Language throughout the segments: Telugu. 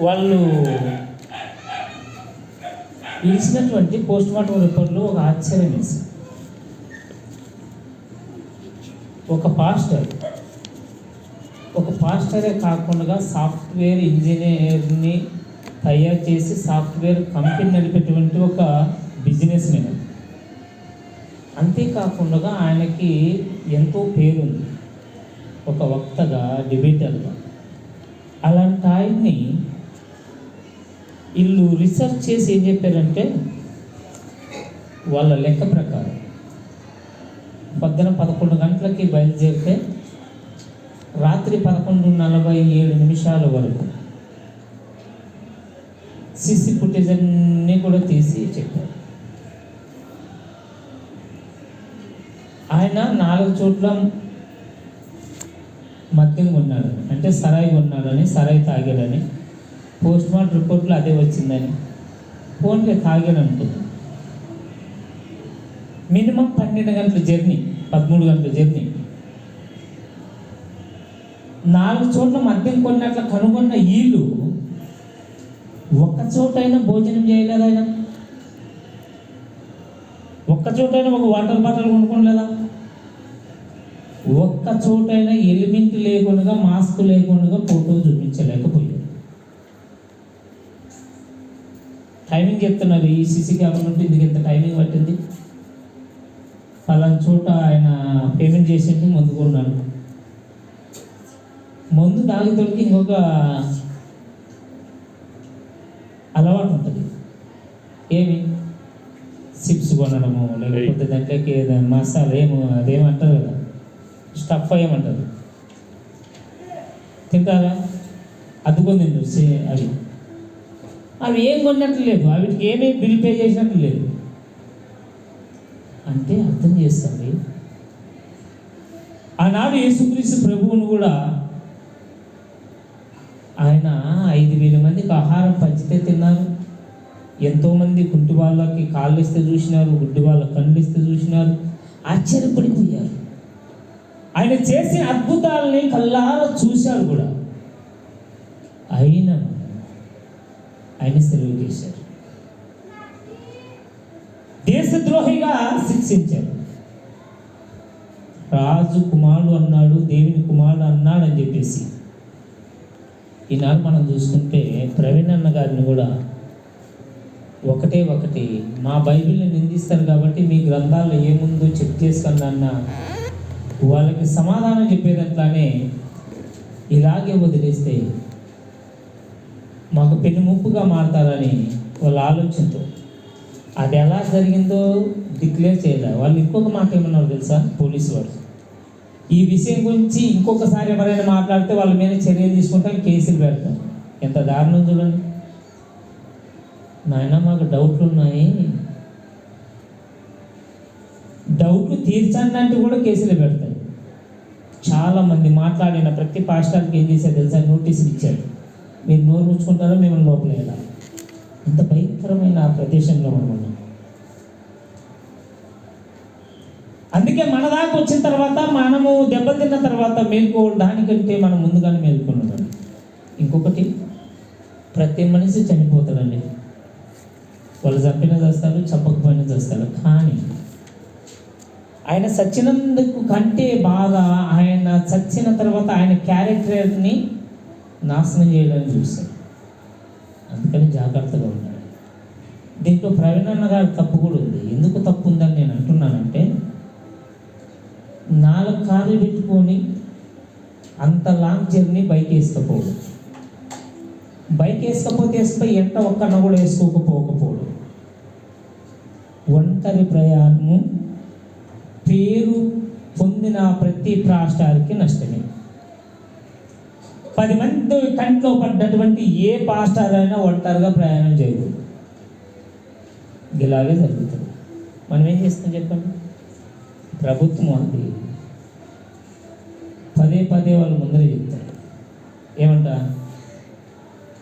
వాళ్ళు ఇచ్చినటువంటి పోస్ట్ మార్టం రిపోర్ట్లో ఒక ఆశ్చర్యం వేసి, ఒక పాస్టరే కాకుండా సాఫ్ట్వేర్ ఇంజనీర్ని తయారు చేసి సాఫ్ట్వేర్ కంపెనీ నడిపేటువంటి ఒక బిజినెస్ మ్యాన్. అంతేకాకుండా ఆయనకి ఎంతో పేరుంది, ఒక వక్తగా, డిబేటర్గా. అలాంటి ఆయన్ని వీళ్ళు రీసెర్చ్ చేసి ఏం చెప్పారంటే, వాళ్ళ లెక్క ప్రకారం పొద్దున 11 గంటలకి బయలుదేరితే రాత్రి 11:47 వరకు సీసీ ఫుటేజ్ అన్నీ కూడా తీసి చెప్పారు. ఆయన 4 చోట్ల మద్యం కొన్నాడని, అంటే సరాయి కొన్నాడని, సరాయి తాగాడని, పోస్ట్ మార్టం రిపోర్ట్లో అదే వచ్చిందని, ఫోన్లో తాగాడు అనుకుంది. మినిమం 12 గంటల జర్నీ, 13 గంటల జర్నీ, 4 చోట్ల మద్యం కొన్నట్లు కనుగొన్న వీళ్ళు ఒక్క చోటైనా భోజనం చేయలేదు. ఆయన ఒక్క చోటైనా ఒక వాటర్ బాటిల్ కొనుక్కోలేదా? ఒక్క చోటైనా ఎలిమెంట్ లేకుండా, మాస్క్ లేకుండా ఫోటో చూపించలేకపోయాడు. టైమింగ్ చెప్తున్నారు, ఈ సీసీ కెమెరా నుండి ఇందుకు ఎంత టైమింగ్ పట్టింది, పలానా చోట ఆయన పేమెంట్ చేసేట్టు మందు కొన్నాడు. మందు తాగుతోడికి ఇంకొక అలవాటు ఉంటుంది, ఏమి చిప్స్ కొనడము, లేకపోతే దాంట్లోకి మసాలా అదేమంటారు కదా, స్టఫ్ ఏమంటారు, తింటారా? అద్దుకొని తింటారు. అవి ఏం కొన్నట్లు లేదు, వాటికి ఏమీ బిల్ పే చేసినట్లు లేదు. అంటే అర్థం చేస్తుంది, ఆనాడు యేసుక్రీస్తు ప్రభువును కూడా ఆయన 5,000 మందికి ఆహారం పంచితే తిన్నారు. ఎంతోమంది కుంటి వాళ్ళకి కాళ్ళు ఇస్తే చూసినారు, గుడ్డి వాళ్ళ కళ్ళు ఇస్తే చూసినారు, ఆశ్చర్యపడిపోయారు. ఆయన చేసిన అద్భుతాలని కళ్ళారా చూశారు కూడా. ఆయన సెలవు చేశారు, దేశద్రోహిగా శిక్షించారు. రాజు కుమారుడు అన్నాడు, దేవుని కుమారుడు అన్నాడు అని చెప్పేసి. ఈనాడు మనం చూసుకుంటే ప్రవీణ్ అన్న గారిని కూడా ఒకటి మా బైబిల్ని నిందిస్తారు కాబట్టి మీ గ్రంథాల్లో ఏముందో చెక్ చేసుకుని అన్న వాళ్ళకి సమాధానం చెప్పేదట్లానే ఇలాగే వదిలేస్తే మాకు పెనుముప్పుగా మారతారని వాళ్ళ ఆలోచనతో అది ఎలా జరిగిందో డిక్లేర్ చేయలేదు. వాళ్ళు ఇంకొక మాట ఏమన్నారు తెలుసా, పోలీసు వాళ్ళు, ఈ విషయం గురించి ఇంకొకసారి ఎవరైనా మాట్లాడితే వాళ్ళ మీద చర్యలు తీసుకుంటాం, కేసులు పెడతాం. ఎంత దారుణం చూడండి. నాయన మాకు డౌట్లు ఉన్నాయి, డౌట్లు తీర్చండి అంటే కూడా కేసులు పెడతారు. చాలామంది మాట్లాడిన ప్రతి పాస్టర్కి ఏం చేశారు తెలుసా, నోటీసులు ఇచ్చారు, మీరు నోరు ముచ్చుకుంటారో మిమ్మల్ని లోపలేయాలి. ఇంత భయంకరమైన ప్రదేశంలో మనం ఉన్నాం. అందుకే మన దాకా వచ్చిన తర్వాత, మనము దెబ్బలు తిన్న తర్వాత మేల్కోవాలి, దానికంటే మనం ముందుగానే మేల్కొన్నాం. ఇంకొకటి, ప్రతి మనిషి చనిపోతాడండి. వాళ్ళు చంపినా చేస్తారు, చంపకపోయినా చేస్తారు. కానీ ఆయన చచ్చినందుకు కంటే బాగా ఆయన చచ్చిన తర్వాత ఆయన క్యారెక్టర్ని నాశనం చేయడానికి చూస్తారు. అందుకని జాగ్రత్తగా ఉన్నాడు. దీంట్లో ప్రవీణ్ అన్న గారి తప్పు కూడా ఉంది. ఎందుకు తప్పు ఉందని నేను అంటున్నానంటే, 4 కార్లు పెట్టుకొని అంత లాంగ్ జర్నీ బైక్ వేసుకపోడు, బైక్ వేసుకపోతే ఎంట ఒక్కన్న కూడా వేసుకోకపోకపోడు, ఒంటరి ప్రయాణము పేరు పొందిన ప్రతి పాస్టర్కి నష్టమే. 10 మంది కంట్లో పడ్డటువంటి ఏ పాస్టర్ అయినా ఒంటరిగా ప్రయాణం చేయదు. ఇలాగే జరుగుతుంది. మనం ఏం చేస్తాం చెప్పండి? ప్రభుత్వం అది పదే వాళ్ళు ముందర చెప్తారు, ఏమంట,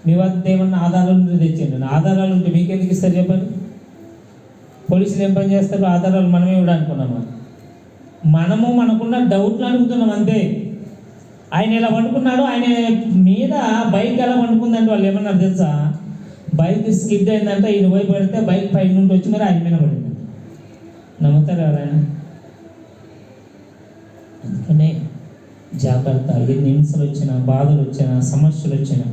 మీ వద్ద ఏమన్నా ఆధారాలు ఉంటే తెచ్చండి. ఆధారాలు ఉంటే మీకెందుకు ఇస్తారు చెప్పండి? పోలీసులు ఏం పని చేస్తారు? ఆధారాలు మనమే ఇవ్వడానికి అనుకున్నామా? మనము మనకున్న డౌట్లు అడుగుతున్నాం అంతే. ఆయన ఇలా వండుకున్నాడు, ఆయన మీద బైక్ ఎలా వండుకుందంటే వాళ్ళు ఏమన్నారు తెలుసా? బైక్ స్కిడ్ అయిందంటే ఈయన పోయి పడితే బైక్ పై నుండి వచ్చి మరి ఆయన మీద పడింది. నమ్ముతారు ఎవరైనా? అందుకనే జాగ్రత్త. ఎన్ని హింసలు వచ్చినా, బాధలు వచ్చినా, సమస్యలు వచ్చినా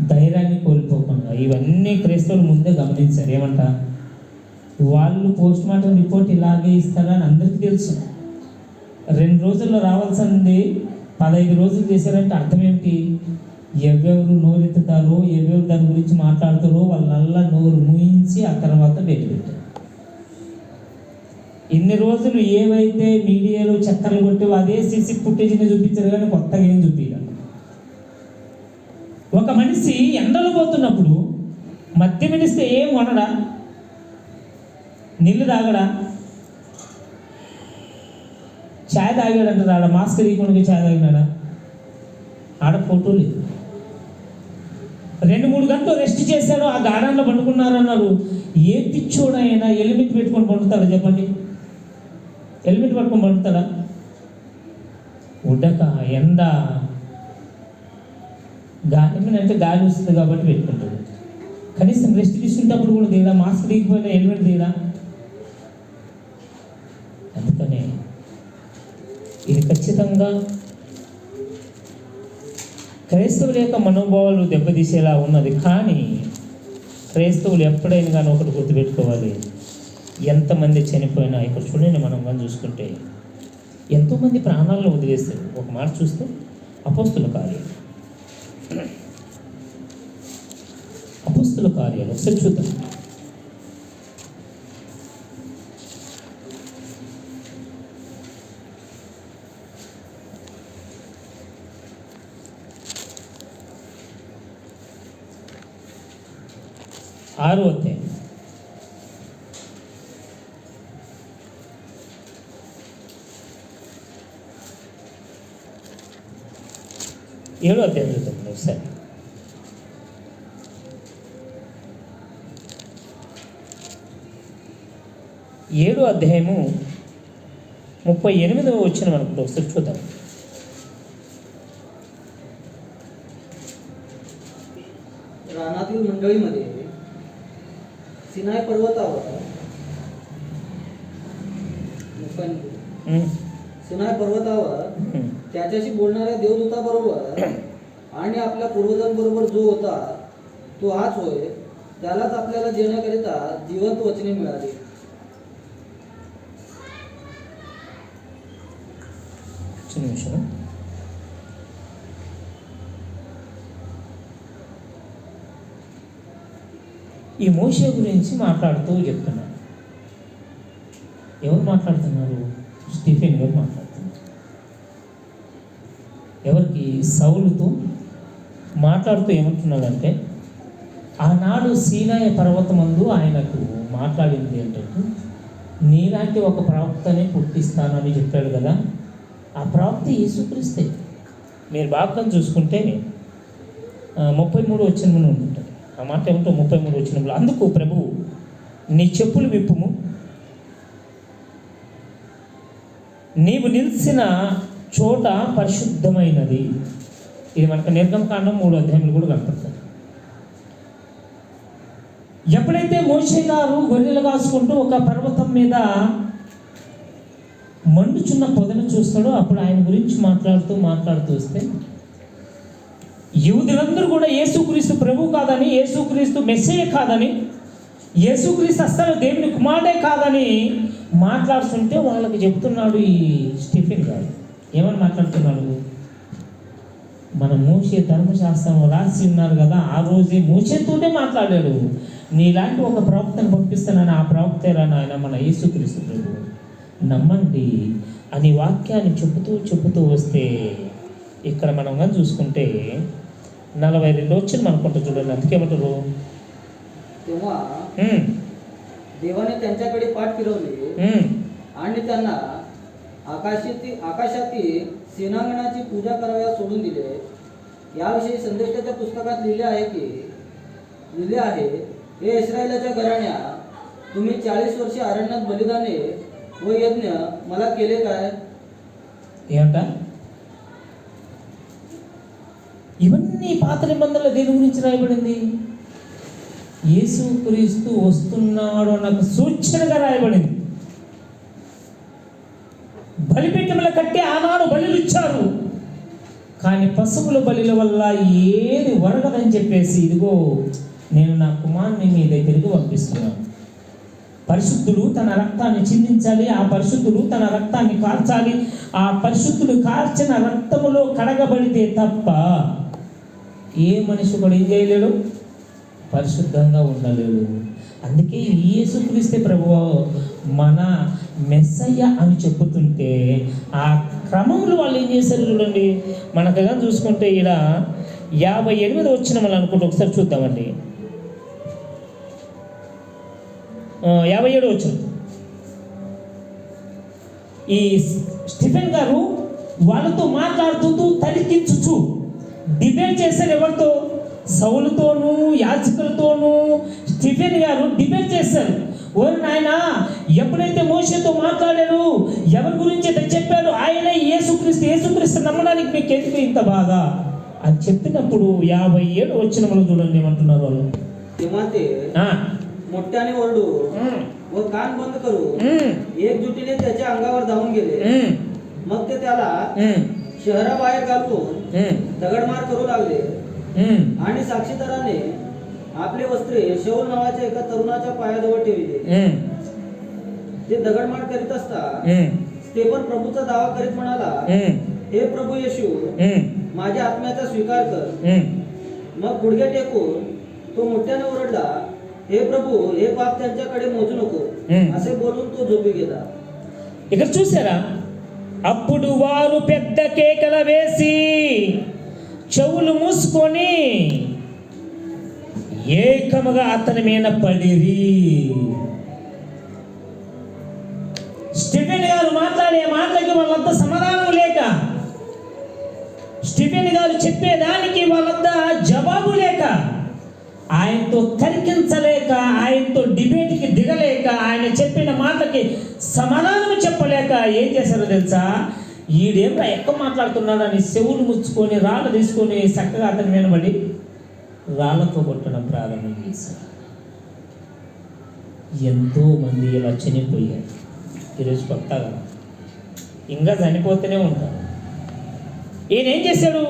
ధైర్యాన్ని కోల్పోకుండా ఇవన్నీ క్రైస్తవులు ముందే గమనించారు. ఏమంట? వాళ్ళు పోస్ట్ మార్టం రిపోర్ట్ ఇలాగే ఇస్తారని అందరికీ తెలుసు. 2 రోజుల్లో రావాల్సింది 15 రోజులు చేశారంటే అర్థం ఏమిటి? ఎవరెవరు నోరెత్తుతారో, ఎవరెవరు దాని గురించి మాట్లాడతారో వాళ్ళల్లా నోరు మూయించి ఆ తర్వాత పెట్టారు. ఇన్ని రోజులు ఏవైతే మీడియాలో చక్కర్లు కొట్టేవో అదే సీసీ ఫుటేజ్ని చూపించారు, కానీ కొత్తగా ఏం చూపించారు. ఒక మనిషి ఎండలు పోతున్నప్పుడు మద్యం ఇస్తే ఏం కొనడా? నీళ్ళు తాగడా? ఛాయ్ తాగాడంటారు. ఆడ మాస్క్ తీయకుండా ఛాయ్ తాగినాడా? ఆడ ఫోటో లేదు. 2-3 గంటలు రెస్ట్ చేశారు, ఆ గార్డెన్లో పండుకున్నారు అన్నారు. ఏ పిచ్చోడైనా హెల్మెట్ పెట్టుకొని పండుతాడా చెప్పండి? హెల్మెట్ పట్టుకొని పండుతాడా? ఉడక, ఎండ, గాలి అంటే గాలి వస్తుంది కాబట్టి పెట్టుకుంటాడు. కనీసం రెస్ట్ తీసుకునేటప్పుడు కూడా తీయడా? Mask తీయకపోయినా helmet తీయడా? అందుకనే ఇది ఖచ్చితంగా క్రైస్తవుల యొక్క మనోభావాలు దెబ్బతీసేలా ఉన్నది. కానీ క్రైస్తవులు ఎప్పుడైనా కానీ ఒకటి గుర్తుపెట్టుకోవాలి, ఎంతమంది చనిపోయినా. ఇక్కడ చూడండి, మనం కానీ చూసుకుంటే ఎంతోమంది ప్రాణాలను వదిలేస్తారు. ఒక మాట చూస్తే అపోస్తుల కార్యాలు ఒకసారి చూద్దాం. ఆరో అధ్యాయం 7వ అధ్యాయం చూద్దాం ఒకసారి. ఏడో అధ్యాయము 38వ వచనం అనుకుంటూ ఒకసారి చూద్దాం. रानातील मंडळीमध्ये सिनाय पर्वतावर त्याच्याशी बोलणाऱ्या देवदूताबरोबर आणि आपल्या पूर्वजांबरोबर जो होता तो हाच होय, त्यालाच आपल्याला देण्याकरिता जिवंत वचने मिळाली. ఈ మోషే గురించి మాట్లాడుతూ చెప్తున్నాడు. ఎవరు మాట్లాడుతున్నారు? స్టీఫెన్ గారు మాట్లాడుతున్నారు. ఎవరికి? సౌలుతో మాట్లాడుతూ ఏమంటున్నాడంటే, ఆనాడు సీనాయి పర్వతమందు ఆయనకు మాట్లాడింది ఏంటంటే, నీలాంటి ఒక ప్రవక్తని పుట్టిస్తానని చెప్పాడు కదా. ఆ ప్రవక్త యేసుక్రీస్తే. మీరు బాగా చూసుకుంటే 33 వచనంలో ఉంటుంది ఆ మాట. ఏమిటో 33 వచనంలో, అందుకు ప్రభువు నీ చెప్పులు విప్పుము, నీవు నిలిచిన చోట పరిశుద్ధమైనది. ఇది మనకు నిర్గమకాండం 3వ అధ్యాయంలో కూడా కనపడుతుంది. ఎప్పుడైతే మోషే గారు గొర్రెలు కాసుకుంటూ ఒక పర్వతం మీద మండుచున్న పొదను చూస్తాడో, అప్పుడు ఆయన గురించి మాట్లాడుతూ వస్తే, యూదులందరూ కూడా యేసుక్రీస్తు ప్రభు కాదని, యేసుక్రీస్తు మెస్సే కాదని, యేసుక్రీస్తు అస్సలు దేవుని కుమారుడే కాదని మాట్లాడుతుంటే వాళ్ళకి చెప్తున్నాడు ఈ స్టీఫెన్ గారు. ఏమని మాట్లాడుతున్నాడు? మన మోషే ధర్మశాస్త్రం రాసి ఉన్నారు కదా, ఆ రోజే మోషేతోనే మాట్లాడాడు, నీలాంటి ఒక ప్రవక్తను పంపిస్తానని. ఆ ప్రవక్తేరా నాయన మన యేసుక్రీస్తు ప్రభు, నమ్మండి అని వాక్యాన్ని చెబుతూ వస్తే, ఇక్కడ మనం కానీ చూసుకుంటే 42 వచ్చింది అనుకుంటా చూడండి. అందుకేమంటారు? तेव्हा देवाने त्यांच्याकडे पाठ फिरवली आणि त्यांना आकाशातील सेनांगणाची पूजा कराव्यास सोडून दिले. याविषयी संदेशाच्या पुस्तकात लिहिले आहे, हे इस्रायलाच्या घराण्या, तुम्ही 40 वर्षे अरण्यात बलिदाने व यज्ञ मला केले काय? ఏమంట? ఇవన్నీ పాత నిబంధనలు దేని గురించి రాయబడింది? యేసుక్రీస్తు వస్తున్నాడు అన్న సూచనగా రాయబడింది. బలిపీఠముల కట్టి ఆనాడు బలులు ఇచ్చారు, కానీ పశువుల బలుల వల్ల ఏది ఒరగదని చెప్పేసి, ఇదిగో నేను నా కుమారుని మీ దగ్గరికి పంపిస్తున్నాను. పరిశుద్ధుడు తన రక్తాన్ని చిందించాలి, ఆ పరిశుద్ధుడు తన రక్తాన్ని కార్చాలి. ఆ పరిశుద్ధుడు కార్చిన రక్తములో కడగబడితే తప్ప ఏ మనిషి కూడా ఏం చేయలేడు, పరిశుద్ధంగా ఉండలేడు. అందుకే యేసుక్రీస్తే ప్రభువు మన మెస్సయ్య అని చెప్పుతుంటే ఆ క్రమంలో వాళ్ళు ఏం చేశారు చూడండి. మనకుగా చూసుకుంటే ఇలా 58 వచ్చిన మనం అనుకుంటే ఒకసారి చూద్దామండి. 57 వచ్చిన ఈ స్టిఫెన్ గారు వాళ్ళతో మాట్లాడుతూ తలికించుచు డిబేట్ చేశారు. ఎవరితో? సౌలుతోనూ యాజకులతోనూ స్టిఫెన్ గారు డిబేట్ చేశారు. ఓరి నాయన, ఎప్పుడైతే మోషేతో మాట్లాడారు, ఎవరి గురించి అయితే చెప్పాడు, ఆయన యేసుక్రీస్తు నమ్మడానికి మీకు ఎందుకు ఇంత బాధ అని చెప్పినప్పుడు 57 వచ్చిన చూడండి ఏమంటున్నారు వాళ్ళు. मोठ्याने ओरडू व कान बंद करू एक जुटीने त्याच्या अंगावर धावून गेले. मग ते त्याला शहराबाहेर घालून दगडमार करू लागले आणि साक्षीदाराने आपले वस्त्रे शौल नावाच्या एका तरुणाच्या पायाजवळ ठेवले. ते दगडमार करीत असता स्टेफन प्रभूचा दावा करीत म्हणाला, हे प्रभू येशू, माझ्या आत्म्याचा स्वीकार कर. मग गुडघे टेकून तो मोठ्याने ओरडला, हे प्रभू, हे पाप त्यांच्याकडे मोजू नको, असे बोलून तो झोपी गेला. ఇక్కడ చూసారా? అప్పుడు వారు పెద్ద కేకలు వేసి చెవులు మూసుకొని ఏకముగా అతని మీద పడిరి. స్టిఫెన్ గారు మాట్లాడే మాటలకి వాళ్ళంతా సమాధానం లేక, స్టిఫెన్ గారు చెప్పేదానికి వాళ్ళంతా జవాబు లేక, ఆయనతో తర్కించలేక, ఆయనతో డిబేట్కి దిగలేక, ఆయన చెప్పిన మాటకి సమాధానం చెప్పలేక ఏం చేశారో తెలుసా? ఈడేమో ఎక్కువ మాట్లాడుతున్నాడని చెవులు ముచ్చుకొని రాళ్ళు తీసుకొని చక్కగా అతని మీద పడి రాళ్ళతో కొట్టడం ప్రారంభం చేశారు. ఎంతో మంది ఇలా చనిపోయారు. ఈరోజు కొత్తగా ఇంకా చనిపోతూనే ఉంటారు. ఈయన ఏం చేశాడు?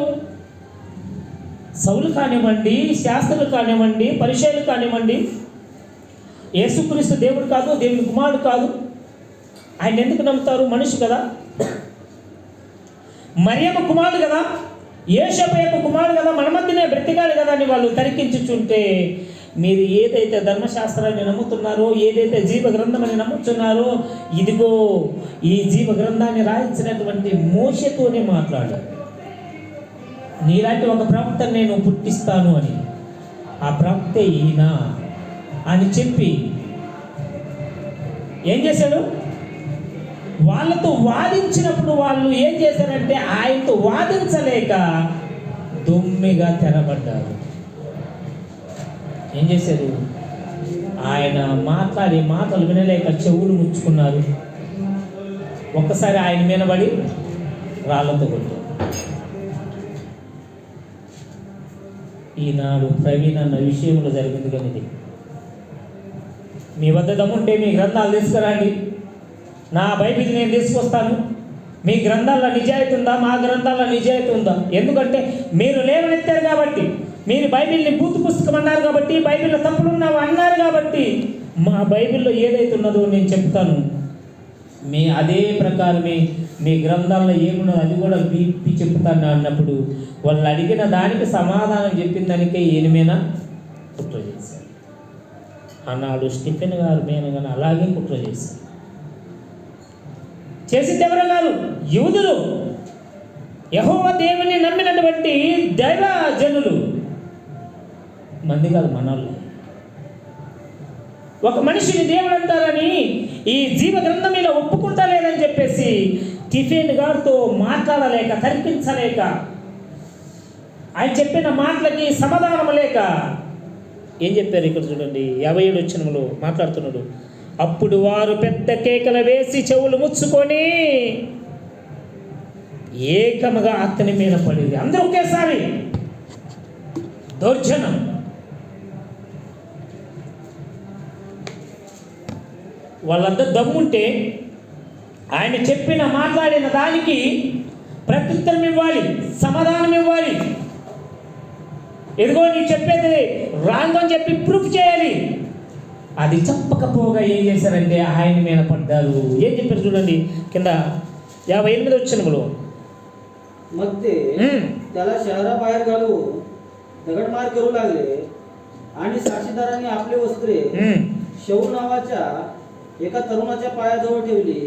సౌలు కానివ్వండి, శాస్త్రులు కానివ్వండి, పరిచయులు కానివ్వండి, యేసుక్రీస్తు దేవుడు కాదు, దేవుని కుమారుడు కాదు, ఆయన ఎందుకు నమ్ముతారు? మనిషి కదా, మరియమ్మ కుమారుడు కదా, యేసప్ప యొక్క కుమారుడు కదా, మన మధ్యనే బ్రతికాడు కదా అని వాళ్ళు తరికించుచుంటే, మీరు ఏదైతే ధర్మశాస్త్రాన్ని నమ్ముతున్నారో, ఏదైతే జీవ గ్రంథం అని నమ్ముతున్నారో, ఇదిగో ఈ జీవ గ్రంథాన్ని రాయించినటువంటి మోషేతోనే మాట్లాడారు. నీలాంటి ఒక ప్రవక్తను నేను పుట్టిస్తాను అని, ఆ ప్రవక్తే ఈయన అని చెప్పి ఏం చేశాడు? వాళ్ళతో వాదించినప్పుడు వాళ్ళు ఏం చేశారంటే ఆయనతో వాదించలేక దొమ్మిగా తెరబడ్డారు. ఏం చేశారు? ఆయన మాట్లాడే మాటలు వినలేక చెవులు ముచ్చుకున్నారు. ఒక్కసారి ఆయన మీద పడి రాళ్ళతో కొట్టారు. ఈనాడు ప్రవీణ్ అన్న విషయంలో జరిగింది. కానీ ఇది మీ వద్ద దమ్ముంటే మీ గ్రంథాలు తీసుకురండి, నా బైబిల్ నేను తీసుకొస్తాను. మీ గ్రంథాల్లో నిజాయితీ ఉందా? మా గ్రంథాల్లో నిజాయితీ ఉందా? ఎందుకంటే మీరు లేవనెత్తారు కాబట్టి, మీరు బైబిల్ని బూతు పుస్తకం అన్నారు కాబట్టి, బైబిల్లో తప్పులు ఉన్నావు అన్నారు కాబట్టి, మా బైబిల్లో ఏదైతే ఉన్నదో నేను చెప్తాను. మీ అదే ప్రకారం మీ గ్రంథాల్లో ఏమున్నదో అది కూడా విప్పి చెప్తాను అన్నప్పుడు వాళ్ళు అడిగిన దానికి సమాధానం చెప్పిన దానికే ఈయన మీద కుట్ర చేశారు. ఆనాడు స్టిఫెన్ గారు మీద కానీ అలాగే కుట్ర చేశారు. చేసింది ఎవరు గారు? యూదులు, యెహోవా దేవుని నమ్మినటువంటి దైవ జనులు, మంది కాదు మనోళ్ళు. ఒక మనిషిని దేవుడు అంటారని ఈ జీవ గ్రంథం ఇలా ఒప్పుకుంటా లేదని చెప్పేసి స్టిఫెన్ గారితో మాట్లాడలేక, తర్కించలేక, ఆయన చెప్పిన మాటలకి సమాధానం లేక ఏం చెప్పారు? ఇక్కడ చూడండి 57 వచనంలో మాట్లాడుతున్నాడు. అప్పుడు వారు పెద్ద కేకలు వేసి చెవులు ముచ్చుకొని ఏకముగా అతని మీద పడింది. అందరూ ఒకేసారి దౌర్జన్యం. వాళ్ళంతా దమ్ముంటే ఆయన చెప్పిన మాట్లాడిన దానికి ప్రత్యుత్తరం ఇవ్వాలి, సమాధానం ఇవ్వాలి. ఎదుగో నీ చెప్పేది రాంగ్ అని చెప్పి ప్రూఫ్ చేయాలి. అది చెప్పకపోగా ఏం చేశారంటే ఆయన మీద పడ్డారు. ఏం చెప్పారు చూడండి కింద 58 వచనంలో. मग ते त्याला शहराबाहेर घालून दगडमार करू लागले आणि साक्षीदारांनी आपली वस्त्रे शऊ नावाच्या एका तरुणाच्या पायाजवळ ठेवली.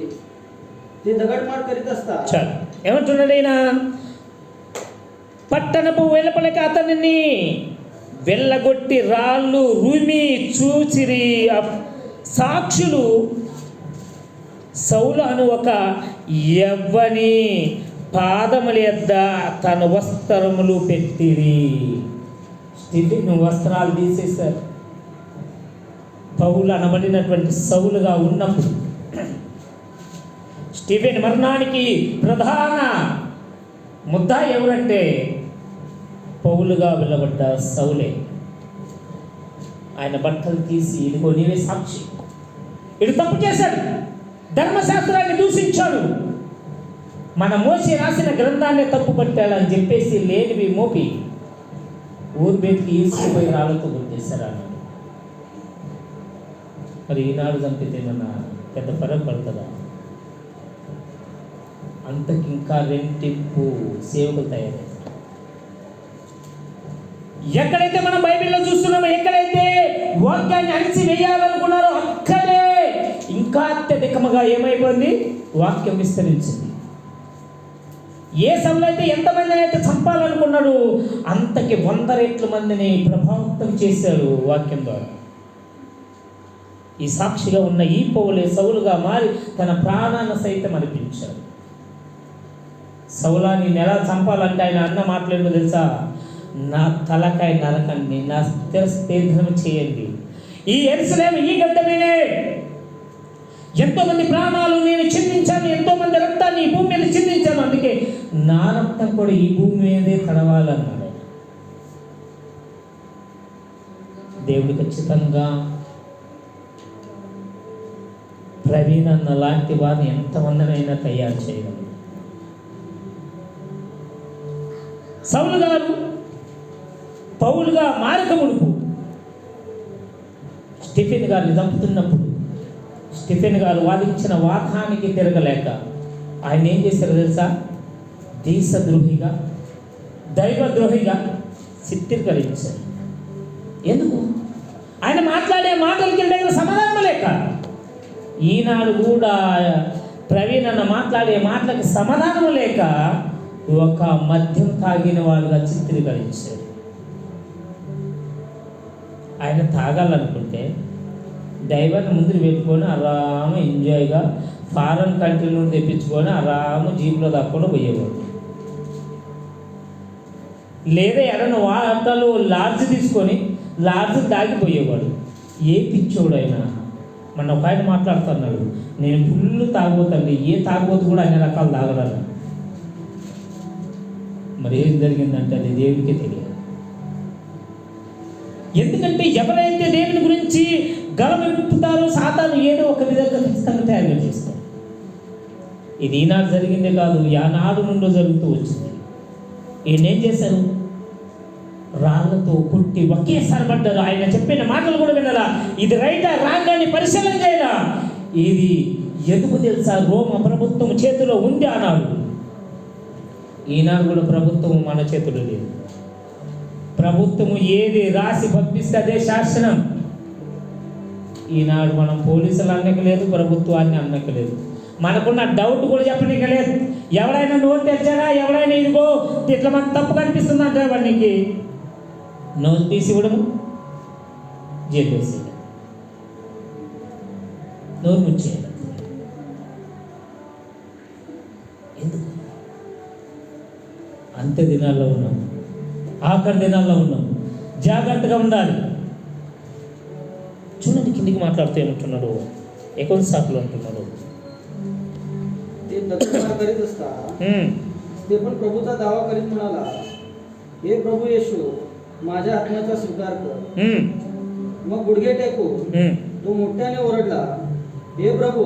ते दगडमार करीत असतात. చాలు ఏమంటున్నాడు ఈయన? పట్టణపు వెలుపలకి అతనిని వెళ్ళగొట్టి రాళ్ళు రుమి చూచిరి. సాక్షులు సౌలు అను ఒక యవ్వని పాదముల యొద్ద తన వస్త్రములు పెట్టిరి. స్టిఫెను వస్త్రాలు తీసేశారు. పౌలు అనబడినటువంటి సౌలుగా ఉన్నప్పుడు స్టిఫెన్ మరణానికి ప్రధాన ముద్ద ఎవరంటే పౌలుగా వెళ్ళబడ్డ సౌలే. ఆయన బట్టలు తీసి ఇదిగో నీవే సాక్షి, ఇడు తప్పు చేశాడు, ధర్మశాస్త్రాన్ని దూషించాడు, మన మోసి రాసిన గ్రంథాన్ని తప్పు పట్టాలని చెప్పేసి లేనివి మోపి ఊరు బయటికి ఈసుకుపోయి రాళ్ళతో కొట్టేశారు అన్నాడు. మరి ఈనాడు చంపితే మన పెద్ద ఫరక్ పడుతుందా? అంతకి ఇంకా రెంటింపు సేవకులు తయారయ్యారు. ఎక్కడైతే మనం బైబిల్లో చూస్తున్నామో, ఎక్కడైతే వాక్యాన్ని అణిచి వేయాలనుకున్నారో అక్కడే ఇంకా అత్యధికముగా ఏమైపోయింది? వాక్యం విస్తరించింది. ఏ సమయంలో అయితే ఎంతమందిని అయితే చంపాలనుకున్నాడు అంతకి 100 రెట్ల మందిని ప్రభావితం చేశాడు వాక్యం ద్వారా. ఈ సాక్షిగా ఉన్న ఈ పౌలే సౌలుగా మారి తన ప్రాణాన్ని సైతం అర్పించాడు. సౌలాన్ని ఎలా చంపాలంటే ఆయన అన్న మాట్లాడేదో తెలుసా? నా తలకాయ నరకండి, నా స్థిరం చేయండి. ఈ యెరూషలేము ఈ గడ్డ మీదే ఎంతోమంది ప్రాణాలు నేను చిందించాను, ఎంతోమంది రక్తాన్ని ఈ భూమి మీద చిందించాను, అందుకే నా రక్తం కూడా ఈ భూమి మీదే తడవాలన్నాడు. దేవుడు ఖచ్చితంగా ప్రవీణ్ అన్న లాంటి వారిని ఎంతమందినైనా తయారు చేయగలడు. సౌలు గారు పౌలుగా మారక మునుపు స్టిఫెన్ గారిని చంపుతున్నప్పుడు స్టిఫెన్ గారు వాదించిన వాదానికి తిరగలేక ఆయన ఏం చేశారో తెలుసా? దేశద్రోహిగా, దైవద్రోహిగా చిత్రీకరించారు. ఎందుకు? ఆయన మాట్లాడే మాటలకి దగ్గర సమాధానం లేక. ఈనాడు కూడా ప్రవీణ్ అన్న మాట్లాడే మాటలకు సమాధానం లేక ఒక మద్యం తాగిన వాళ్ళుగా చిత్రీకరించారు. ఆయన తాగాలనుకుంటే దైవాన్ని ముందు పెట్టుకొని ఆరాము ఎంజాయ్గా ఫారెన్ కంట్రీ నుండి తెప్పించుకొని ఆరాము జీపులో దక్కుని పోయేవాడు. లేదా ఎడన వాటలు లాడ్జ్ తీసుకొని లాడ్జ్ దాగిపోయేవాడు. ఏ పిచ్చోడైనా మన ఒక ఆయన మాట్లాడుతున్నాడు, నేను ఫుల్ తాగబోతండి, ఏ తాగబోతు కూడా అన్ని రకాలు తాగడాను. మరి ఏం జరిగిందంటే అది దేవుడికే తెలియదు. ఎందుకంటే ఎవరైతే దేవుని గురించి గలమెప్పుతారో సాతాను ఏదో ఒక విధంగా ఖచ్చితంగా తయారు చేస్తారు. ఇది ఈనాడు జరిగిందే కాదు, యానాడు నుండి జరుగుతూ వచ్చింది. ఈయన ఏం చేశారు? రాళ్ళతో కొట్టి ఒకేసారి పడ్డారు. ఆయన చెప్పిన మాటలు కూడా వినాలా, ఇది రైటా రాంగ్ అని పరిశీలన చేయాలా. ఇది ఎందుకు తెలుసా? రోమ ప్రభుత్వం చేతిలో ఉంది అన్నాడు. ఈనాడు కూడా ప్రభుత్వం మన చేతులు లేదు. ప్రభుత్వము ఏది రాసి పంపిస్తే అదే శాసనం. ఈనాడు మనం పోలీసులు అన్నకలేదు, ప్రభుత్వాన్ని అన్నకలేదు. మనకున్న డౌట్ కూడా చెప్పనీక లేదు. ఎవడైనా నోరు తెచ్చాడా, ఎవడైనా ఇదిగో ఇట్లా మనకు తప్పు కనిపిస్తుంది అంటే వాడికి నోరు తీసి ఇవ్వడము, జైలు వేసేయడం, నోరు ముచ్చేయడం. ఎందుకు? అంత్య దినాల్లో ఉన్నాం, ఆఖరి దినాల్లో ఉన్నాం. జాగ్రత్తగా ఉండాలి. చూడండి కిందికి మాట్లాడుతూ ఏమంటున్నాడు? 59 అంటున్నాడు. ते दगडमार करीत असता ते पण प्रभूचा दावा करीत म्हणाला, हे प्रभू येशू माझ्या आत्म्याचा स्वीकार कर. मग गुडघे टेकून तो मोठ्याने ओरडला, हे प्रभू,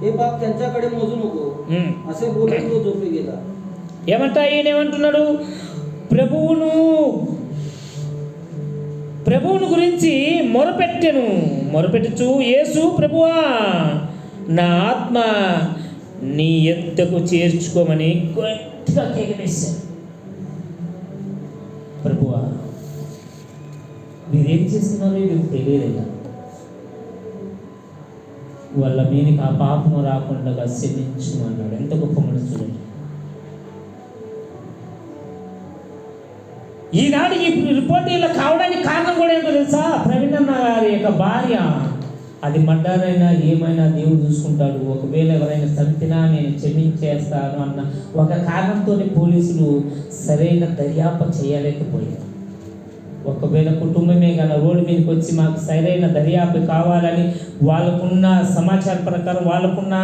हे पाप त्यांच्याकडे मोजू नको. असे बोलून तो झोपी गेला. ఏమంటా ఈయన ఏమంటున్నాడు? ప్రభువును గురించి మొరపెట్టుచు, యేసు ప్రభువా, నా ఆత్మ నీ యొద్దకు చేర్చుకోమని గట్టిగా కేకవేశాడు. ప్రభువా, మీరేం చేస్తున్నారో మీకు తెలియలేదా? వాళ్ళ మీదకి ఆ పాపము రాకుండా క్షమించు అన్నాడు. ఎంత గొప్ప మనసు చూడండి. ఈనాడు ఈ రిపోర్ట్ ఇలా కావడానికి కారణం కూడా ఏంటో తెలుసా? ప్రవీణ్ అన్న గారి యొక్క భార్య అది మర్డరైనా ఏమైనా దేవుడు చూసుకుంటాడు. ఒకవేళ ఎవరైనా చంపినా నేను క్షమించేస్తాను అన్న ఒక కారణంతో పోలీసులు సరైన దర్యాప్తు చేయలేకపోయారు. ఒకవేళ కుటుంబమే కానీ రోడ్డు మీదకి వచ్చి మాకు సరైన దర్యాప్తు కావాలని వాళ్ళకున్న సమాచారం ప్రకారం, వాళ్ళకున్న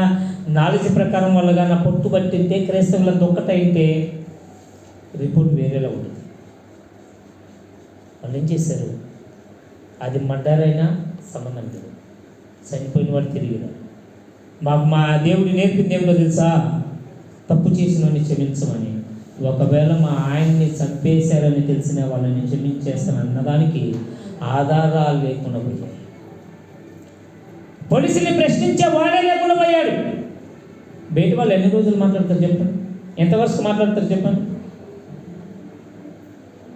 నాలెడ్జ్ ప్రకారం వాళ్ళు కానీ పట్టుబట్టింటే, క్రైస్తవులను ఒక్కటైతే రిపోర్ట్ వేరేలా ఉంటుంది. వాళ్ళు ఏం చేశారు? అది మర్డర్ అయినా సంబంధం లేదు, చనిపోయిన వాడు తిరిగిరా. మాకు మా దేవుడు నేర్పింది ఏమిటో తెలుసా? తప్పు చేసిన వాడిని క్షమించమని. ఒకవేళ మా ఆయన్ని చంపేశారని తెలిసిన వాళ్ళని క్షమించేస్తాను అన్నదానికి ఆధారాలు లేకుండా పోయాయి. పోలీసుల్ని ప్రశ్నించే వాడే లేకుండా పోయాడు. బయట వాళ్ళు ఎన్ని రోజులు మాట్లాడతారు చెప్పండి? ఎంత వరకు మాట్లాడతారు చెప్పండి?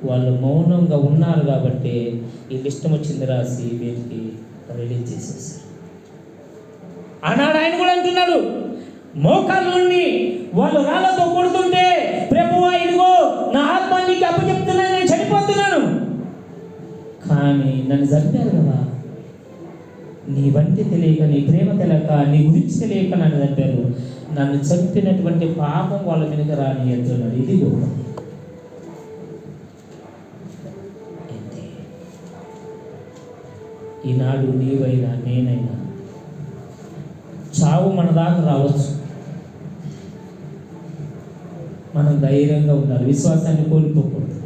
వాళ్ళు మౌనంగా ఉన్నారు కాబట్టి వీళ్ళు ఇష్టం వచ్చింది రాసి వీళ్ళకి రిలీజ్ చేసేసారు. ఆనాడు ఆయన కూడా అంటున్నాడు, మోకాళ్ళ నుండి వాళ్ళు రాళ్ళతో కొడుతుంటే, ప్రభువా ఇదిగో నా ఆత్మ నీకు అప్పచెప్తున్నాను, నేను చనిపోతున్నాను. కానీ నన్ను చంపారు కదా, నీ వంటి తెలియక, నీ ప్రేమ తెలియక, నీ గురించి తెలియక నన్ను చంపారు. నన్ను చంపినటువంటి పాపం వాళ్ళ మీదకి రానియద్దున్నాడు. ఇది గొప్ప. ఈనాడు నీవైనా నేనైనా చావు మన దాకా రావచ్చు. మనం ధైర్యంగా ఉండాలి, విశ్వాసాన్ని కోల్పోకూడదు.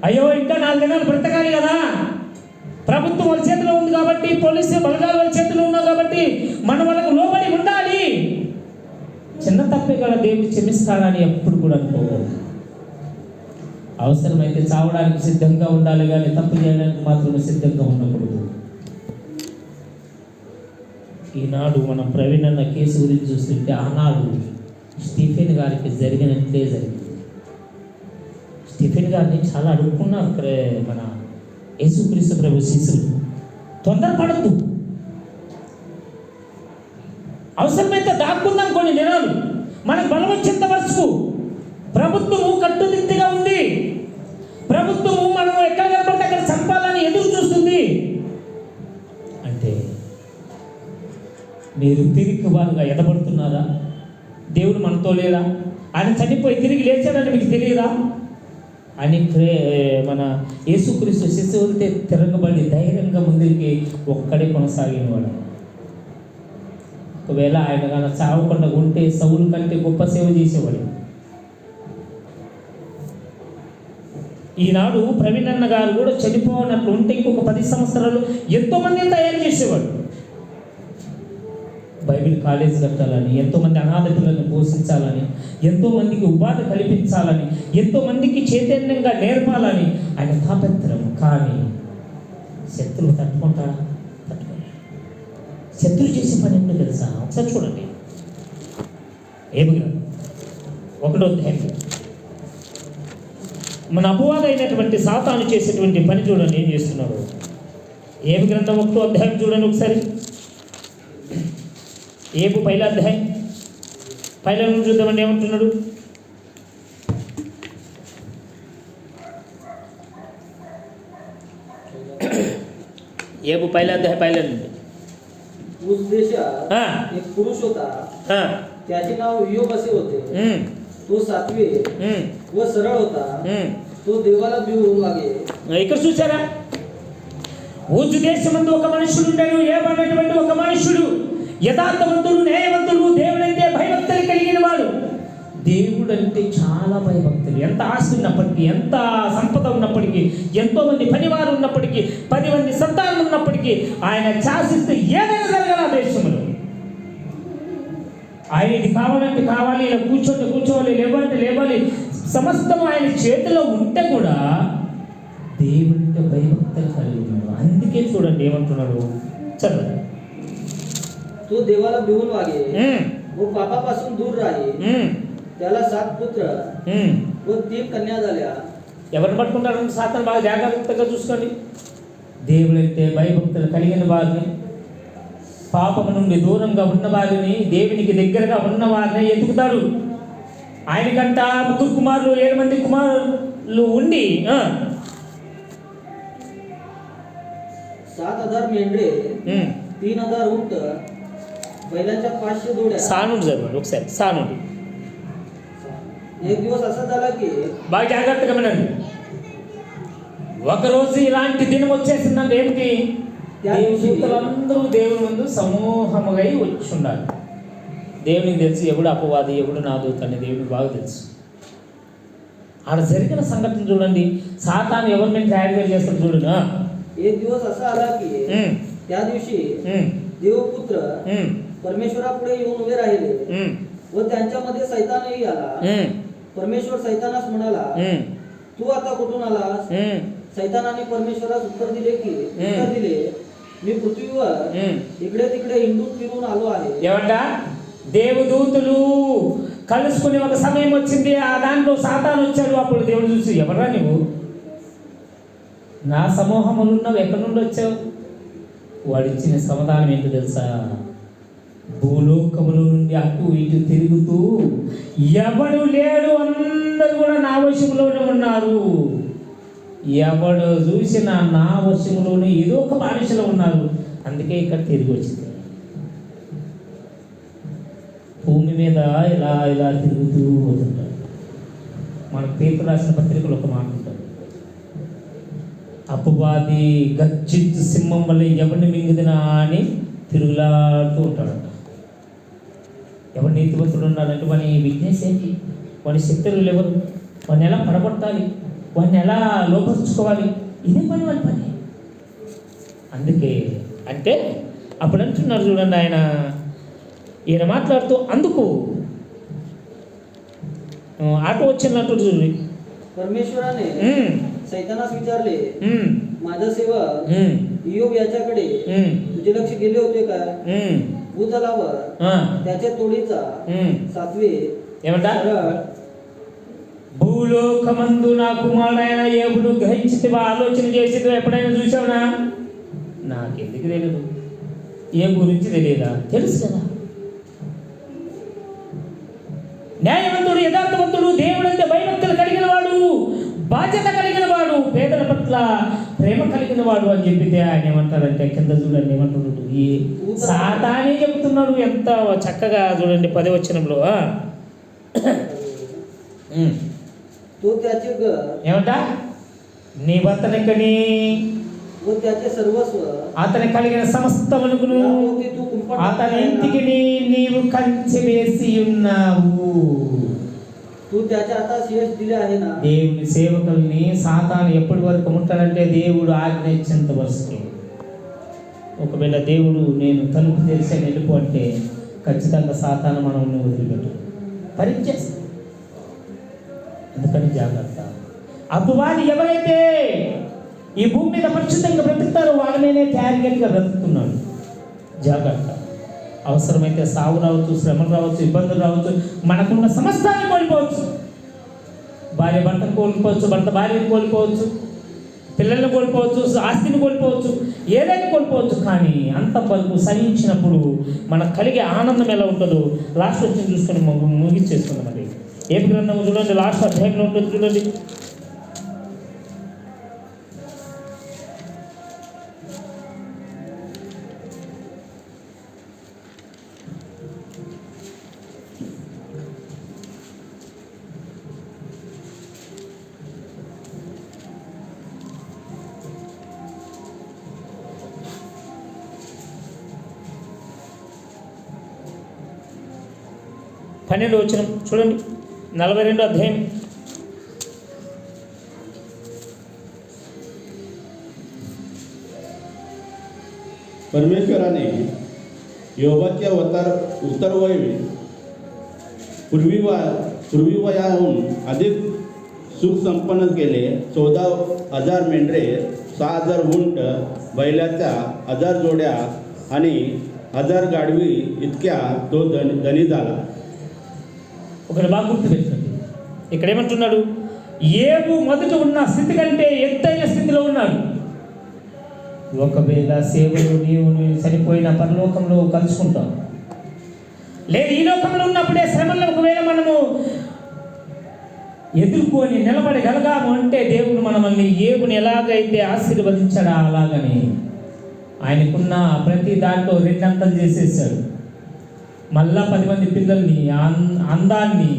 అయ్యో ఇంకా 4 దినాలు బ్రతకాలి కదా, ప్రభుత్వం వాళ్ళ చేతిలో ఉంది కాబట్టి, పోలీసు బలగాలు వాళ్ళ చేతిలో ఉన్నారు కాబట్టి మనం వాళ్ళకు లోబడి ఉండాలి. చిన్న తప్పే కదా దేవుడు క్షమిస్తాడని ఎప్పుడు కూడా అనుకోకూడదు. అవసరమైతే చావడానికి సిద్ధంగా ఉండాలి కానీ తప్పు చేయడానికి మాత్రమే సిద్ధంగా ఉండకూడదు. ఈనాడు మనం ప్రవీణ్ అన్న కేసు గురించి చూస్తుంటే, ఆనాడు స్టీఫెన్ గారికి జరిగినట్లే జరిగింది. స్టీఫెన్ గారిని చాలా అడుక్కున్నారు మన యేసుక్రీస్తు ప్రభు శిష్యులు. తొందరపడద్దు, అవసరమైతే దాక్కుందాం కొన్ని దినాలు, మనకు బలం వచ్చేంత వరకు. ప్రభుత్వము కట్టుదిట్టగా ఉంది. ప్రభుత్వము మనం ఎక్కడ కనపడితే అక్కడ చంపాలని ఎదురు చూస్తుంది. అంటే మీరు తిరిగి వారుగా ఎదబడుతున్నారా? దేవుడు మనతో లేదా? ఆయన చనిపోయి తిరిగి లేచాడని మీకు తెలియదా అని మన యేసుక్రీస్తు శిశువులతో తిరగబడి ధైర్యంగా ముందుకి ఒక్కడే కొనసాగిన వాడు. ఒకవేళ ఆయన కానీ చావకుండా ఉంటే సౌలు కంటే గొప్ప సేవ చేసేవాడు. ఈనాడు ప్రవీణ్ అన్న గారు కూడా చనిపోనట్లు ఉంటే ఇంకొక 10 సంవత్సరాలు ఎంతోమందిని తయారు చేసేవాడు. బైబిల్ కాలేజ్ కట్టాలని, ఎంతోమంది అనాథ పిల్లల్ని పోషించాలని, ఎంతోమందికి ఉపాధి కల్పించాలని, ఎంతోమందికి చైతన్యంగా నేర్పాలని ఆయన తాపత్రం. కానీ శత్రువు తట్టుకుంటాడా? తట్టుకోలేడు. శత్రువు చేసే పని ఏంటో తెలుసా? ఒకసారి చూడండి. ఏమి 1వ అధ్యాయం మన అపవాది అయినటువంటి సాతాను చేసేటువంటి పని చూడండి ఏం చేస్తున్నాడు. ఏబు గ్రంథం 1వ అధ్యాయం చూడండి ఒకసారి. ఏబు 1వ అధ్యాయం 1వ నుంచి చూద్దామండి ఏమంటున్నాడు. ఏబు 1వ अध्याय 1 నుండి. उस देशात एक पुरुष होता, त्याचे नाव योब असे होते. तो सात्विक व सरळ होता. तो देवाला भिवून वागे. ఇక్కడ చూసారా? ఊజు దేశమందు ఒక మనుషుడు ఉండేను. ఏబు అనేటువంటి ఒక మనుషుడు యథార్థవంతుడు, న్యాయవంతుడు, దేవుడంటే భయభక్తులు కలిగిన వాడు. దేవుడు అంటే చాలా భయభక్తులు. ఎంత ఆస్తి ఉన్నప్పటికీ, ఎంత సంపద ఉన్నప్పటికీ, ఎంతోమంది పనివారు ఉన్నప్పటికీ, 10 మంది సంతానం ఉన్నప్పటికీ, ఆయన శాసిస్తే ఏదైనా జరగాలి ఆ దేశంలో. ఆయన ఇది కావాలంటే కావాలి, ఇలా కూర్చోవాలి, లేవంటే లేవాలి, సమస్తం ఆయన చేతిలో ఉంటే కూడా దేవుడితో భయభక్తులు కలిగి ఉన్నాడు. అందుకే చూడండి ఏమంటున్నాడు, చదవండి. तू देवाला भिवून वागे व पापापासून दूर राही. त्याला 7 पुत्र व 3 कन्या झाल्या. ఎవరిని పట్టుకుంటారు? సాతాను. బాగా జాగ్రత్తగా చూసుకోండి. దేవుడైతే భయభక్తులు కలిగిన వారిని, పాపము నుండి దూరంగా ఉన్న వారిని, దేవునికి దగ్గరగా ఉన్న వారిని ఎదుగుతాడు. ఆయనకంట 3 కుమారులు, 7 మంది కుమారులు ఉండి 7,000 मेंढरे, 3,000 ऊंट, बैलांच्या 500 जोड्या. సానుడు చదవండి ఒకసారి. సానుడు. एक दिवस असा झाला की, బాగా జాగ్రత్తగా వినండి. ఒకరోజు ఇలాంటి దినం వచ్చేసిందంటే ఏమిటి? దేవదూతలందరూ దేవుని ముందు సమూహముగా వచ్చి ఉండాలి. దేవునికి తెలుసు ఎవడు అపవాది, ఎవడు నా దూత అని దేవునికి బాగా తెలుసు. ఆడ జరిగిన సంఘటన చూడండి. సాతాను ఎవరి మీద తయారు చేస్తాడు చూడండి. एक दिवस असा आला की त्या दिवशी देवपुत्र परमेश्वरापुढे येऊन उभे राहिले व त्यांच्यामध्ये सैतानही आला. परमेश्वर सैतानास म्हणाला, तू आता कुठून आलास? सैतानाने परमेश्वरास उत्तर दिले, मी पृथ्वीवर इकडे तिकडे हिंडून फिरून आलो आहे. ఏమంట? దేవదూతలు కలుసుకునే ఒక సమయం వచ్చింది. ఆ దాంట్లో సాతాను వచ్చాడు. అప్పుడు దేవుడు చూసి, ఎవరా నువ్వు? నా సమూహములు ఉన్నావు, ఎక్కడి నుండి వచ్చావు? వాడు ఇచ్చిన సమాధానం ఏంటో తెలుసా? భూలోకముల నుండి అటు ఇటు తిరుగుతూ ఎవడు లేడు, అందరూ కూడా నా వశంలోనే ఉన్నారు. ఎవడు చూసినా నా వశంలోనే ఏదో ఒక మనుషులు ఉన్నారు. అందుకే ఇక్కడ తిరిగి వచ్చింది. భూమి మీద ఇలా ఇలా తిరుగుతూ పోతుంటాడు. మన పేతురు రాసిన పత్రికలు ఒక మాట ఉంటాడు, అపవాది గర్జించు సింహం వల్ల ఎవరిని మింగుదినా అని తిరుగులాడుతూ ఉంటాడంట. ఎవరు నీతివంతుడు ఉండాలంటే వాని విజ్ఞేస్ ఏంటి, వాని శక్తులు ఎవరు, వాడిని ఎలా పడగొట్టాలి, వాడిని ఎలా లోపరుచుకోవాలి, ఇదే పని వాడి పని. అందుకే అంటే అప్పుడు అంటున్నారు చూడండి, ఈయన మాట్లాడుతూ అందుకు ఆటో వచ్చినట్టు చూడండి. परमेश्वराने सैतानास विचारले, माझा सेवक इयोब याच्याकडे तुझे लक्ष गेले होते का? भूतलावर त्याच्या तोडीचा 7वे ఏమంటారు? భూలోకమందు నా కుమారుడైన యోబును గ్రహించితివా, ఆలోచన చేసితివా, ఎప్పుడైనా చూసావునా? నాకెందుకు తెలియదు. ఏ గురించి తెలియదా? తెలుసు కదా. న్యాయవంతుడు, యథార్థవంతుడు, దేవుడంటే భయభక్తులు కలిగిన వాడు, బాధ్యత కలిగిన వాడు, పేదల పట్ల ప్రేమ కలిగిన వాడు అని చెప్పితే ఆయన ఏమంటారంటే, కింద చూడండి ఏమంటున్నాడు, ఈ సాతానే చెబుతున్నాడు. ఎంత చక్కగా చూడండి 10వ వచనంలో. तो त्याचे घर, ఏమంటా? నీ అతనికని व त्याचे सर्वस्व, అతని కలిగిన సమస్తమునకును याभोवती तू कुंपण అతని ఇంటికి నీవు కంచె వేసి ఉన్నావు. तू त्याच्या हातात शेष दिले आहे ना. దేవుని సేవకుల్ని సాతాను ఎప్పటి వరకు ఉంటాడంటే దేవుడు ఆజ్ఞ ఇచ్చేంత వరకు. ఒకవేళ దేవుడు నేను తలుపు తెరిచి వెళ్ళిపో అంటే ఖచ్చితంగా సాతాను మనల్ని వదిలిపెట్టు పరీక్షేస్తాడు. అందుకని జాగ్రత్త. అపవాది ఎవరైతే ఈ భూమి మీద పరిశుద్ధంగా బ్రతుకుతారో వాళ్ళ మీదే టార్గెట్గా బ్రతుకుతున్నాడు. జాగ్రత్త. అవసరమైతే సాగు రావచ్చు, శ్రమలు రావచ్చు, ఇబ్బందులు రావచ్చు, మనకున్న సమస్తాన్ని కోల్పోవచ్చు. భార్య భర్తను కోల్పోవచ్చు, భర్త భార్యను కోల్పోవచ్చు, పిల్లల్ని కోల్పోవచ్చు, ఆస్తిని కోల్పోవచ్చు, ఏదైనా కోల్పోవచ్చు. కానీ అంత వరకు సహించినప్పుడు మనకు కలిగే ఆనందం ఎలా ఉంటుందో లాస్ట్ వచ్చి చూసుకొని ముగించేసుకుందామండి. ఏం గ్రంథం చూడండి, లాస్ట్ అధ్యాయంలో ఉంటుంది చూడండి. పన్నెండు వచనం చూడండి. 42 అధ్యాయం. परमेश्वराने योबाच्या पूर्वीवयाहून अधिक सुख संपन्न केले. 14,000 मेंढरे, 6,000 उंट, बैलाच्या 1,000 जोड्या आणि 1,000 गाढवी इतक्या तो धनी झाला. ఒకటి బాగా గుర్తుపెట్టుకోండి. ఇక్కడ ఏమంటున్నాడు? ఏబు మొదట ఉన్న స్థితి కంటే ఎత్తైన స్థితిలో ఉన్నాడు. ఒకవేళ సేవలు నీవు చనిపోయిన పరలోకంలో కలుసుకుంటాం, లేదు ఈ లోకంలో ఉన్నప్పుడే శ్రమల్లో ఒకవేళ మనము ఎదుర్కొని నిలబడగలగాము అంటే దేవుడు మనల్ని ఏబుని ఎలాగైతే ఆశీర్వదించాడా అలాగని ఆయనకున్న ప్రతి దాంట్లో రెండంతలు చేసేసాడు. మళ్ళా 10 మంది పిల్లల్ని, అందాన్ని,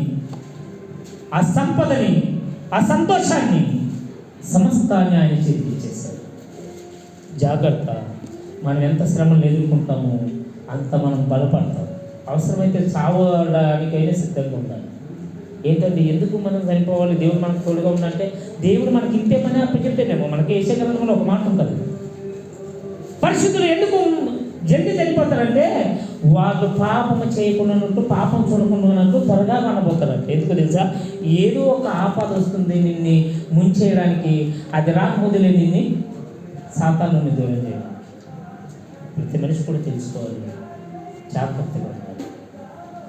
ఆ సంపదని, ఆ సంతోషాన్ని, సమస్తాన్ని ఆయన చేతికిచ్చేశాడు. జాగ్రత్త, మనం ఎంత శ్రమను ఎదుర్కొంటామో అంత మనం బలపడతాం. అవసరమైతే చావడానికైనా సిద్ధంగా ఉండాలి. ఏంటంటే ఎందుకు మనం చనిపోవాలి, దేవుడు మనకు తోడుగా ఉందంటే దేవుడు మనకి ఇంతే పని అప్పచెప్తేనేమో. మనకి యెషయా గ్రంథంలో ఒక మాట ఉంటుంది, పరిశుద్ధులు ఎందుకు జల్ది చనిపోతారంటే వాళ్ళు పాపము చేయకుండా ఉంటూ పాపం చూడకుండా ఉన్నట్టు త్వరగా మనబోతారంట. ఎందుకు తెలుసా? ఏదో ఒక ఆపద వస్తుంది నిన్ను ముంచేయడానికి, అది రాకముందులే నిన్ను సాతాను నుండి దూరం చేయడం. ప్రతి మనిషి కూడా తెలుసుకోవాలి, జాగ్రత్తగా ఉండాలి.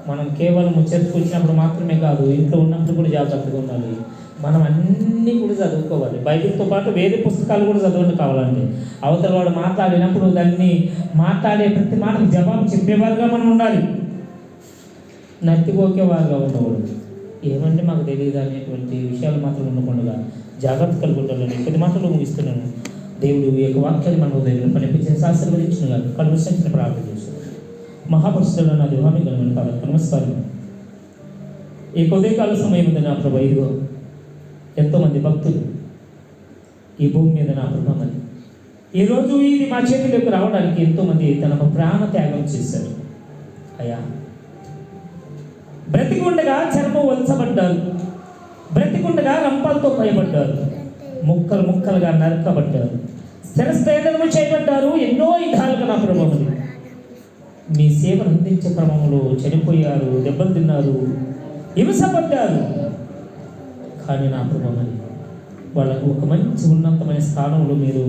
మనం కేవలం చర్చకు వచ్చినప్పుడు మాత్రమే కాదు, ఇంట్లో ఉన్నప్పుడు కూడా జాగ్రత్తగా ఉండాలి. మనం అన్నీ కూడా చదువుకోవాలి. బైబిల్తో పాటు వేరే పుస్తకాలు కూడా చదవండి కావాలండి. అవతల వాడు మాట్లాడినప్పుడు దాన్ని మాట్లాడే ప్రతి మాటకు జవాబు చెప్పేవారుగా మనం ఉండాలి, నత్తిపోకేవారుగా ఉండకూడదు. ఏమంటే మాకు తెలియదు అనేటువంటి విషయాలు మాత్రం ఉండకుండా జాగ్రత్త కలిగి ఉండాలని కొద్ది మాటలు ముగిస్తున్నాను. దేవుడు ఈ యొక్క వాక్యాన్ని మన హృదయంలో పనిపించిన ఆశీర్వదించిన గారు కళ్ళు సంచిన ప్రార్థన చేస్తున్నాను. మహాపరిశుద్ధుడైన నా దేవామి గణమైన పాదకు నమస్కారం. ఈ ఉదయకాల సమయం ఉంది నా ప్రభు. ఇదిగో ఎంతోమంది భక్తులు ఈ భూమి మీద నా ప్రభు మరి ఈరోజు ఇది మా చేతిలోకి రావడానికి ఎంతోమంది తన ప్రాణ త్యాగం చేశారు. అయ్యా, బ్రతికుండగా చర్మం వలసబడ్డారు, బ్రతికుండగా రంపాలతో భయపడ్డారు, ముక్కలు ముక్కలుగా నరకబడ్డారు, స్థిరస్థేదనము చేయబడ్డారు. ఎన్నో విధాలుగా నా ప్రభు మీ సేవను అందించే క్రమంలో చనిపోయారు, దెబ్బలు తిన్నారు, హింసపడ్డారు. కానీ నా ప్రభు వాళ్ళకు ఒక మంచి ఉన్నతమైన స్థానంలో మీరు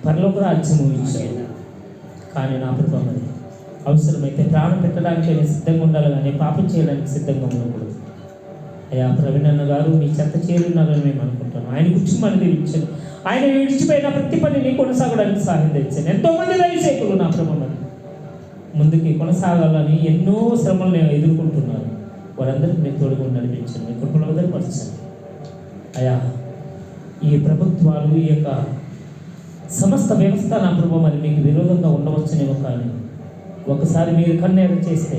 పరలోక రాజ్యము ఇచ్చారు. కానీ నా ప్రభు అవసరమైతే ప్రాణం పెట్టడానికి సిద్ధంగా ఉండాలి, కానీ పాపం చేయడానికి సిద్ధంగా ఉండకూడదు. అయ్యా, ప్రవీణ్ అన్న గారు మీ చెత్త చేరున్నారని మేము అనుకుంటాం. ఆయన కుటుంబాన్ని దీవించాను. ఆయన విడిచిపోయిన ప్రతి పనిని కొనసాగడానికి సహాయం తెచ్చాను. ఎంతోమంది దయచేకులు నా ప్రభు ముందుకి కొనసాగాలని ఎన్నో శ్రమలను ఎదుర్కొంటున్నారు. వారందరికీ మీరు తోడుగా నడిపించండి, మీ కృపలో వదిలిపరచండి. అయ్యా, ఈ ప్రభుత్వాలు, ఈ యొక్క సమస్త వ్యవస్థ నా ప్రభు మరి మీకు విరోధంగా ఉండవచ్చునేమో, కానీ ఒకసారి మీరు కన్నెర చేస్తే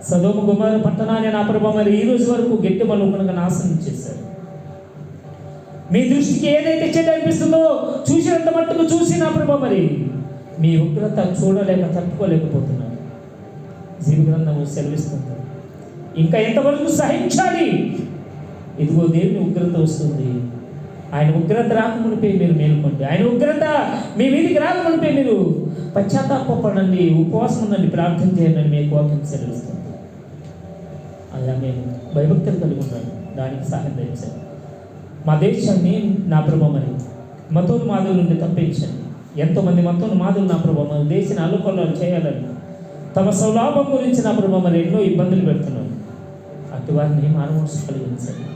సదోమ గుమార పట్టణాన్ని నా ప్రభు మరి ఈ రోజు వరకు గట్టి మలుపునగా నాశనం చేశారు. మీ దృష్టికి ఏదైతే చెడ్డ అనిపిస్తుందో చూసినంత మట్టుకు చూసి నా ప్రభు మరి మీ ఉగ్రత చూడలేక తట్టుకోలేకపోతున్నారు. జీవ గ్రంథము సెలవిస్తుంది, ఇంకా ఎంతవరకు సహించాలి? ఇదిగో దేవుని ఉగ్రత వస్తుంది. ఆయన ఉగ్రత రాకమునిపై మీరు మేలుకోండి. ఆయన ఉగ్రత మీ మీదికి రాకమునిపై మీరు పశ్చాత్తాపడండి, ఉపవాసం ఉండండి, ప్రార్థన చేయండి, మీకు వాక్యం సెలవిస్తుంది. అలా మేము భయభక్తులు కలిగి ఉన్నాను, దానికి సహాయం తెచ్చాను. మా దేశాన్ని నా ప్రభావమని మతోన్మాదుల నుండి తప్పించండి. ఎంతోమంది మతోన్మాదులు నా ప్రభావం దేశాన్ని అల్లుకొల్లాలు చేయాలని తమ సౌలాభం గురించి నా ప్రభావం ఎన్నో ఇబ్బందులు పెడుతున్నారు. అటు వారిని మానవోత్స కలిగించండి.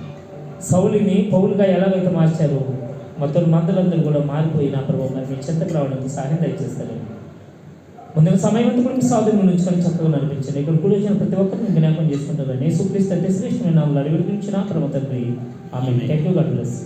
సౌలిని పౌలుగా ఎలాగైతే మార్చారో మతోన్మాదులందరూ కూడా మారిపోయి నా ప్రభావం మరి మీ చెంతకు రావడానికి సహాయం దయచేస్తారండి. ముందుగా సమయం అంతా కూడా మీ సాధన నుంచుకొని చక్కగా నడిపించండి. ఇక్కడ కూడా వచ్చిన ప్రతి ఒక్కరిని జ్ఞాపకం చేసుకుంటారని యేసుక్రీస్తు అతి శ్రేష్టమైన నామములో అడిగి వినిపించిన పరమ తండ్రి, ఆమేన్. Thank you, God bless.